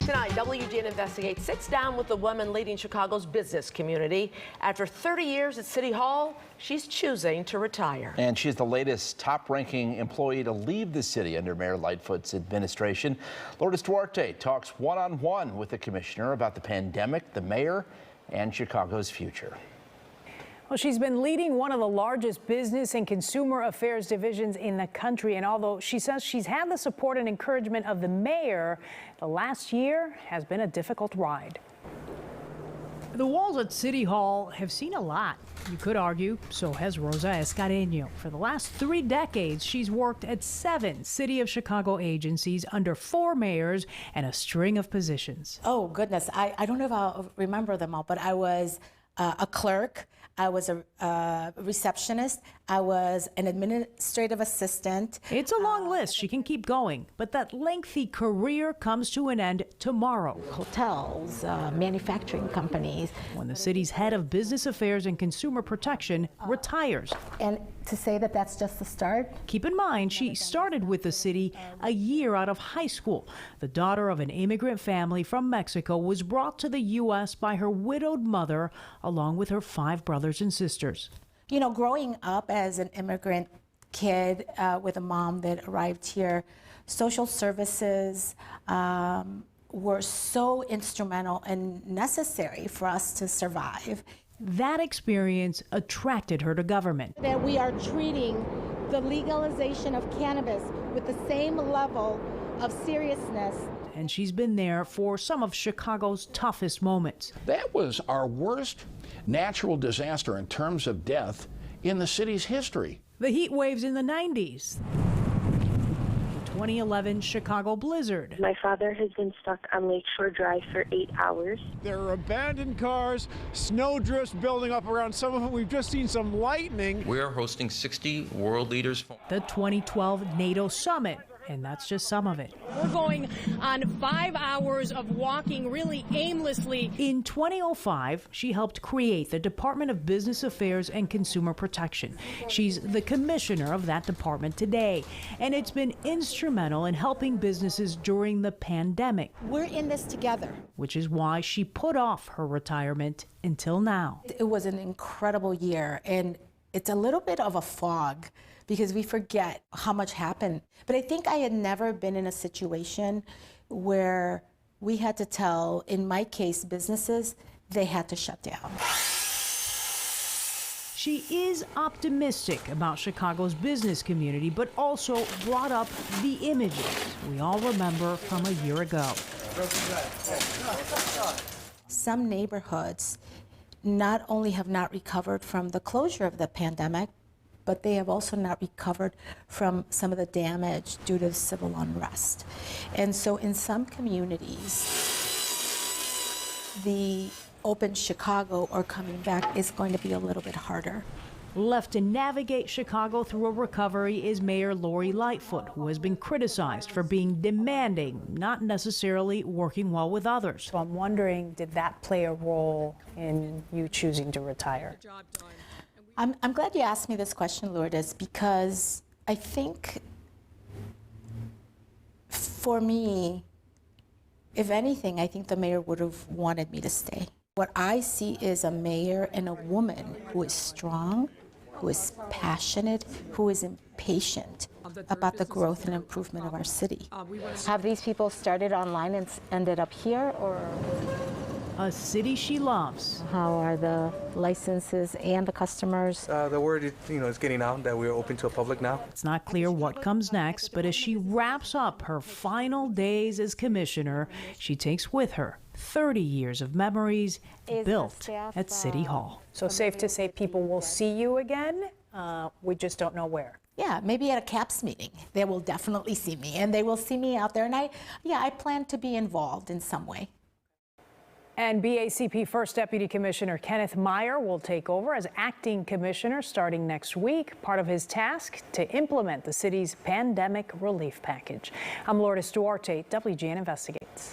Tonight, WGN Investigates sits down with the woman leading Chicago's business community. After 30 years at City Hall, she's choosing to retire. And she's the latest top-ranking employee to leave the city under Mayor Lightfoot's administration. Lourdes Duarte talks one-on-one with the commissioner about the pandemic, the mayor, and Chicago's future. Well, she's been leading one of the largest business and consumer affairs divisions in the country. And although she says she's had the support and encouragement of the mayor, the last year has been a difficult ride. The walls at City Hall have seen a lot. You could argue, so has Rosa Escareño. For the last 3 decades, she's worked at 7 City of Chicago agencies under 4 mayors and a string of positions. Oh, goodness. I don't know if I'll remember them all, but I was a clerk. I was a receptionist. I was an administrative assistant. It's a long list. She can keep going, but that lengthy career comes to an end tomorrow. Hotels, manufacturing companies. When the city's head of business affairs and consumer protection retires. And to say that that's just the start? Keep in mind, she started with the city a year out of high school. The daughter of an immigrant family from Mexico was brought to the U.S. by her widowed mother, along with her 5 brothers and sisters. You know, growing up as an immigrant kid with a mom that arrived here, social services were so instrumental and necessary for us to survive. That experience attracted her to government. That we are treating the legalization of cannabis with the same level of seriousness. And she's been there for some of Chicago's toughest moments. That was our worst natural disaster in terms of death in the city's history. The heat waves in the 90s. The 2011 Chicago blizzard. My father has been stuck on Lakeshore Drive for 8 hours. There are abandoned cars, snowdrifts building up around some of them. We've just seen some lightning. We are hosting 60 world leaders. The 2012 NATO summit. And that's just some of it. We're going on 5 hours of walking really aimlessly. In 2005, she helped create the Department of Business Affairs and Consumer Protection. She's the commissioner of that department today, and it's been instrumental in helping businesses during the pandemic. We're in this together. Which is why she put off her retirement until now. It was an incredible year, and it's a little bit of a fog because we forget how much happened. But I think I had never been in a situation where we had to tell, in my case, businesses, they had to shut down. She is optimistic about Chicago's business community, but also brought up the images we all remember from a year ago. Some neighborhoods not only have not recovered from the closure of the pandemic, but they have also not recovered from some of the damage due to civil unrest. And so in some communities, the open Chicago or coming back is going to be a little bit harder. Left to navigate Chicago through a recovery is Mayor Lori Lightfoot, who has been criticized for being demanding, not necessarily working well with others. So I'm wondering, did that play a role in you choosing to retire? I'm glad you asked me this question, Lourdes, because I think for me, if anything, I think the mayor would have wanted me to stay. What I see is a mayor and a woman who is strong, who is passionate, who is impatient about the growth and improvement of our city. Have these people started online and ended up here, or? A city she loves. How are the licenses and the customers? The word is getting out that we're open to the public now. It's not clear what comes next, but as she wraps up her final days as commissioner, she takes with her 30 years of memories built at City Hall. So safe to say people will see you again? We just don't know where. Yeah, maybe at a CAPS meeting. They will definitely see me, and they will see me out there. And I plan to be involved in some way. And BACP First Deputy Commissioner Kenneth Meyer will take over as acting commissioner starting next week. Part of his task to implement the city's pandemic relief package. I'm Lourdes Duarte, WGN Investigates.